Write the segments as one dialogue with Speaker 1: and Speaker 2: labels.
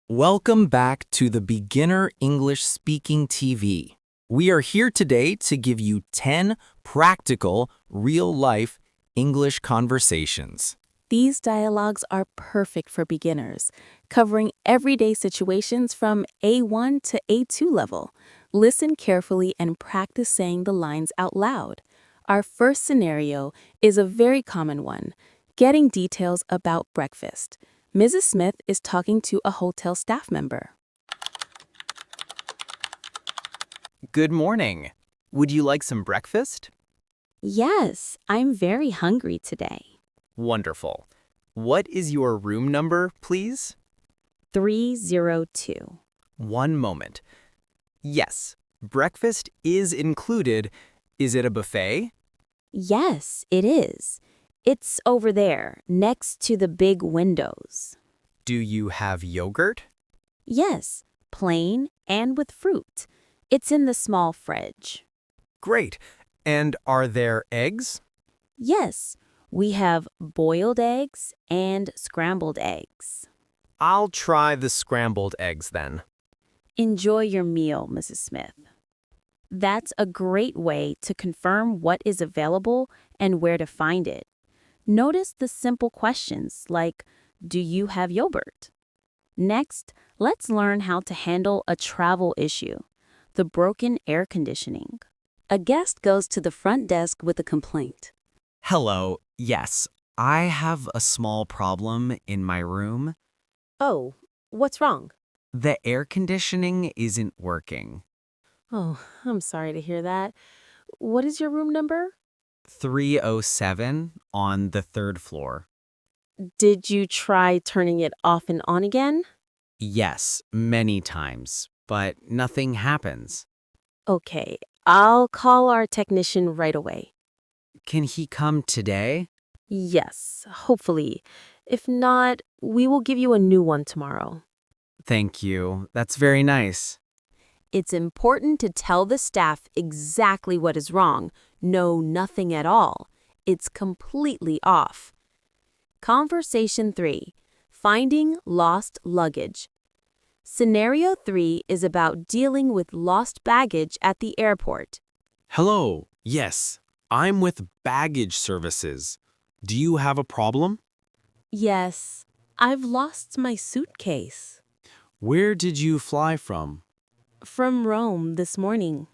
Speaker 1: Welcome back to the Beginner English Speaking TV. We are here today to give you 10 practical, real-life English conversations.
Speaker 2: These dialogues are perfect for beginners, covering everyday situations from A1 to A2 level. Listen carefully and practice saying the lines out loud. Our first scenario is a very common one, getting details about breakfast. Mrs. Smith is talking to a hotel staff member.
Speaker 1: Good morning. Would you like some breakfast?
Speaker 3: Yes, I'm very hungry today.
Speaker 1: Wonderful. What is your room number, please?
Speaker 3: 302.
Speaker 1: One moment. Yes, breakfast is included. Is it a buffet?
Speaker 3: Yes, it is. It's over there, next to the big windows.
Speaker 1: Do you have yogurt?
Speaker 3: Yes, plain and with fruit. It's in the small fridge.
Speaker 1: Great. And are there eggs?
Speaker 3: Yes, we have boiled eggs and scrambled eggs.
Speaker 1: I'll try the scrambled eggs then.
Speaker 3: Enjoy your meal, Mrs. Smith. That's a great way to confirm what is available and where to find it. Notice the simple questions like, do you have yogurt? Next, let's learn how to handle a travel issue, the broken air conditioning. A guest goes to the front desk with a complaint.
Speaker 4: Hello, yes, I have a small problem in my room.
Speaker 2: Oh, what's wrong?
Speaker 4: The air conditioning isn't working.
Speaker 2: Oh, I'm sorry to hear that. What is your room number?
Speaker 4: 307 on the third floor.
Speaker 2: Did you try turning it off and on again?
Speaker 4: Yes, many times, but nothing happens.
Speaker 2: Okay, I'll call our technician right away.
Speaker 4: Can he come today?
Speaker 2: Yes, hopefully. If not, we will give you a new one tomorrow.
Speaker 4: Thank you. That's very nice.
Speaker 2: It's important to tell the staff exactly what is wrong. No, nothing at all. It's completely off. Conversation 3. Finding lost luggage. Scenario 3 is about dealing with lost baggage at the airport.
Speaker 5: Hello, yes, I'm with baggage services. Do you have a problem?
Speaker 2: Yes, I've lost my suitcase.
Speaker 5: Where did you fly from?
Speaker 2: From Rome this morning.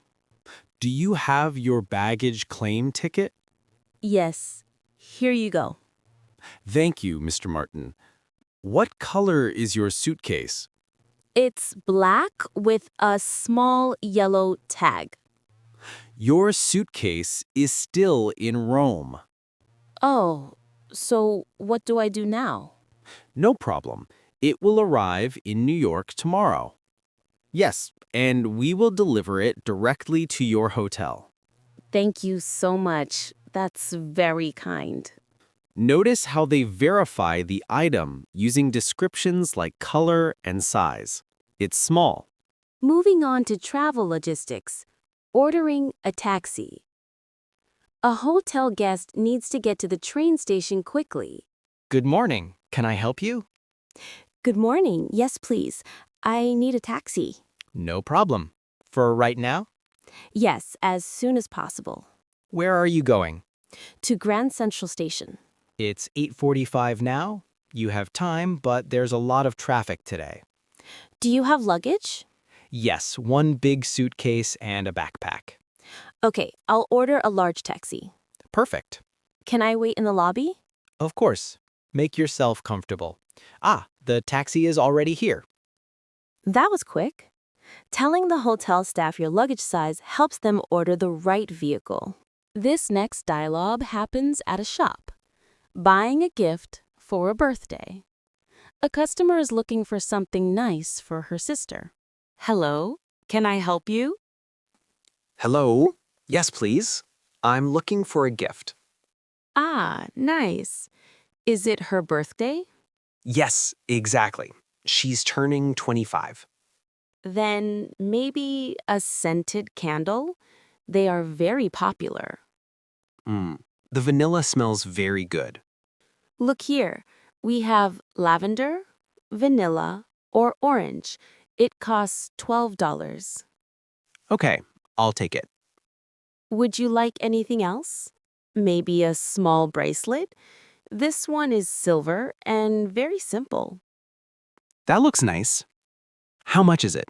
Speaker 5: Do you have your baggage claim ticket?
Speaker 2: Yes, here you go.
Speaker 5: Thank you, Mr. Martin. What color is your suitcase?
Speaker 2: It's black with a small yellow tag.
Speaker 5: Your suitcase is still in Rome.
Speaker 2: Oh, so what do I do now?
Speaker 5: No problem. It will arrive in New York tomorrow. Yes, and we will deliver it directly to your hotel.
Speaker 2: Thank you so much. That's very kind.
Speaker 5: Notice how they verify the item using descriptions like color and size. It's small.
Speaker 2: Moving on to travel logistics. Ordering a taxi. A hotel guest needs to get to the train station quickly.
Speaker 1: Good morning. Can I help you?
Speaker 2: Good morning. Yes, please. I need a taxi.
Speaker 1: No problem. For right now?
Speaker 2: Yes, as soon as possible.
Speaker 1: Where are you going?
Speaker 2: To Grand Central Station.
Speaker 1: It's 8:45 now. You have time, but there's a lot of traffic today.
Speaker 2: Do you have luggage?
Speaker 1: Yes, one big suitcase and a backpack.
Speaker 2: Okay, I'll order a large taxi.
Speaker 1: Perfect.
Speaker 2: Can I wait in the lobby?
Speaker 1: Of course. Make yourself comfortable. Ah, the taxi is already here.
Speaker 2: That was quick. Telling the hotel staff your luggage size helps them order the right vehicle. This next dialogue happens at a shop. Buying a gift for a birthday. A customer is looking for something nice for her sister. Hello, can I help you?
Speaker 6: Hello? Yes, please. I'm looking for a gift.
Speaker 2: Ah, nice. Is it her birthday?
Speaker 6: Yes, exactly. She's turning 25.
Speaker 2: Then maybe a scented candle? They are very popular.
Speaker 6: The vanilla smells very good.
Speaker 2: Look here. We have lavender, vanilla, or orange. It costs $12.
Speaker 5: Okay, I'll take it.
Speaker 2: Would you like anything else? Maybe a small bracelet? This one is silver and very simple.
Speaker 5: That looks nice. How much is it?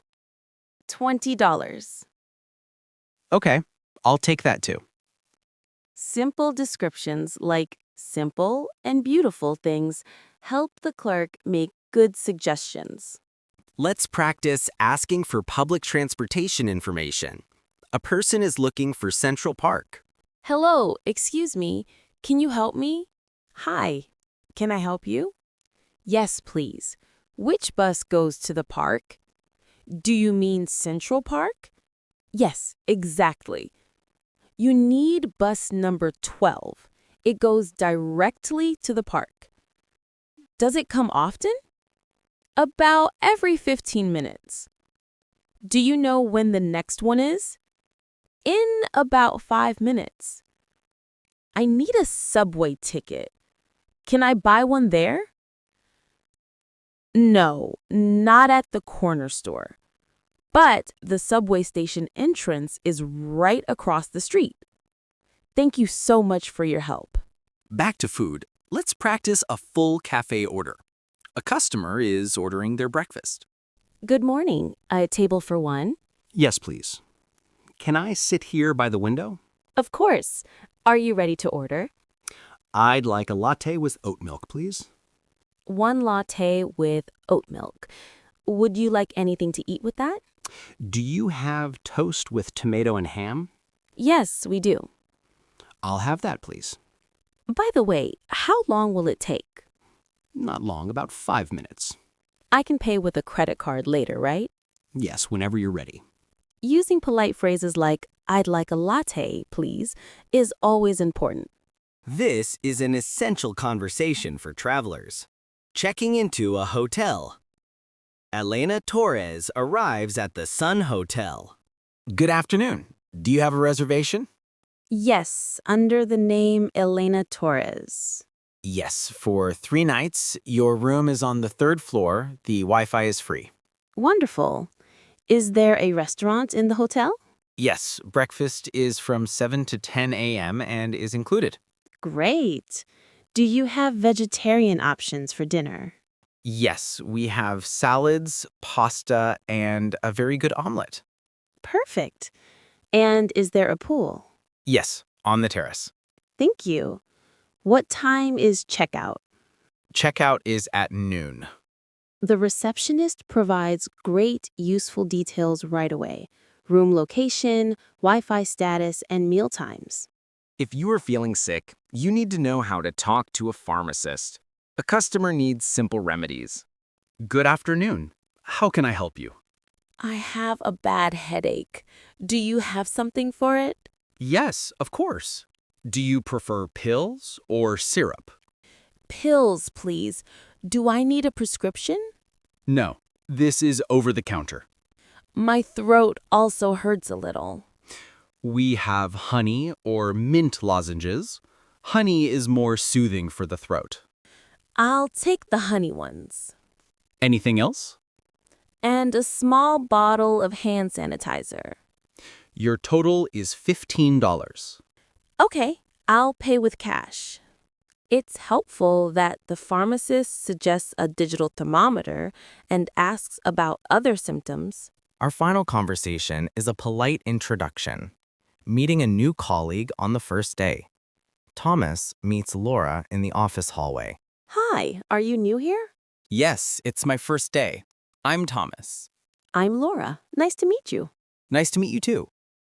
Speaker 2: $20.
Speaker 5: Okay, I'll take that too.
Speaker 2: Simple descriptions like simple and beautiful things help the clerk make good suggestions.
Speaker 1: Let's practice asking for public transportation information. A person is looking for Central Park.
Speaker 2: Hello, excuse me. Can you help me? Hi, can I help you? Yes, please. Which bus goes to the park? Do you mean Central Park? Yes, exactly. You need bus number 12. It goes directly to the park. Does it come often? About every 15 minutes. Do you know when the next one is? In about 5 minutes. I need a subway ticket. Can I buy one there? No, not at the corner store. But the subway station entrance is right across the street. Thank you so much for your help.
Speaker 1: Back to food. Let's practice a full cafe order. A customer is ordering their breakfast.
Speaker 2: Good morning. A table for one?
Speaker 5: Yes, please. Can I sit here by the window?
Speaker 2: Of course. Are you ready to order?
Speaker 5: I'd like a latte with oat milk, please.
Speaker 2: One latte with oat milk. Would you like anything to eat with that?
Speaker 5: Do you have toast with tomato and ham?
Speaker 2: Yes, we do.
Speaker 5: I'll have that, please.
Speaker 2: By the way, how long will it take?
Speaker 5: Not long, about 5 minutes.
Speaker 2: I can pay with a credit card later, right?
Speaker 5: Yes, whenever you're ready.
Speaker 2: Using polite phrases like, I'd like a latte, please, is always important.
Speaker 1: This is an essential conversation for travelers. Checking into a hotel. Elena Torres arrives at the Sun Hotel. Good afternoon. Do you have a reservation?
Speaker 2: Yes, under the name Elena Torres.
Speaker 1: Yes, for 3 nights. Your room is on the 3rd floor. The Wi-Fi is free.
Speaker 2: Wonderful. Is there a restaurant in the hotel?
Speaker 1: Yes, breakfast is from 7 to 10 a.m. and is included.
Speaker 2: Great. Do you have vegetarian options for dinner?
Speaker 1: Yes, we have salads, pasta, and a very good omelet.
Speaker 2: Perfect. And is there a pool?
Speaker 1: Yes, on the terrace.
Speaker 2: Thank you. What time is checkout?
Speaker 1: Checkout is at noon.
Speaker 2: The receptionist provides great, useful details right away. Room location, Wi-Fi status, and meal times.
Speaker 7: If you are feeling sick, you need to know how to talk to a pharmacist. A customer needs simple remedies.
Speaker 5: Good afternoon. How can I help you?
Speaker 2: I have a bad headache. Do you have something for it?
Speaker 5: Yes, of course. Do you prefer pills or syrup?
Speaker 2: Pills, please. Do I need a prescription?
Speaker 5: No, this is over the counter.
Speaker 2: My throat also hurts a little.
Speaker 5: We have honey or mint lozenges. Honey is more soothing for the throat.
Speaker 2: I'll take the honey ones.
Speaker 5: Anything else?
Speaker 2: And a small bottle of hand sanitizer.
Speaker 5: Your total is $15.
Speaker 2: Okay, I'll pay with cash. It's helpful that the pharmacist suggests a digital thermometer and asks about other symptoms.
Speaker 1: Our final conversation is a polite introduction. Meeting a new colleague on the first day. Thomas meets Laura in the office hallway.
Speaker 2: Hi, are you new here?
Speaker 1: Yes, it's my first day. I'm Thomas.
Speaker 2: I'm Laura. Nice to meet you.
Speaker 1: Nice to meet you too.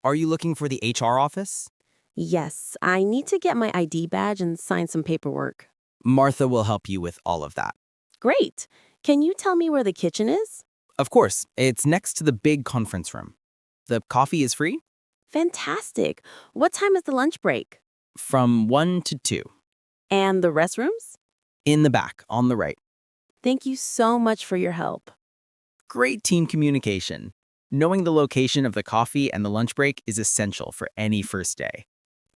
Speaker 1: Are you looking for the HR office?
Speaker 2: Yes, I need to get my ID badge and sign some paperwork.
Speaker 1: Martha will help you with all of that.
Speaker 2: Great. Can you tell me where the kitchen is?
Speaker 1: Of course, it's next to the big conference room. The coffee is free?
Speaker 2: Fantastic. What time is the lunch break?
Speaker 1: From 1 to 2.
Speaker 2: And the restrooms?
Speaker 1: In the back, on the right.
Speaker 2: Thank you so much for your help.
Speaker 1: Great team communication. Knowing the location of the coffee and the lunch break is essential for any first day.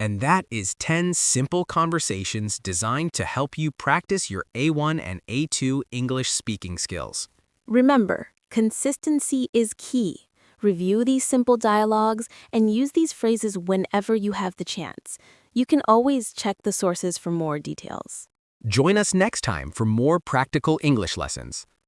Speaker 7: And that is 10 simple conversations designed to help you practice your A1 and A2 English speaking skills.
Speaker 2: Remember, consistency is key. Review these simple dialogues and use these phrases whenever you have the chance. You can always check the sources for more details.
Speaker 8: Join us next time for more practical English lessons.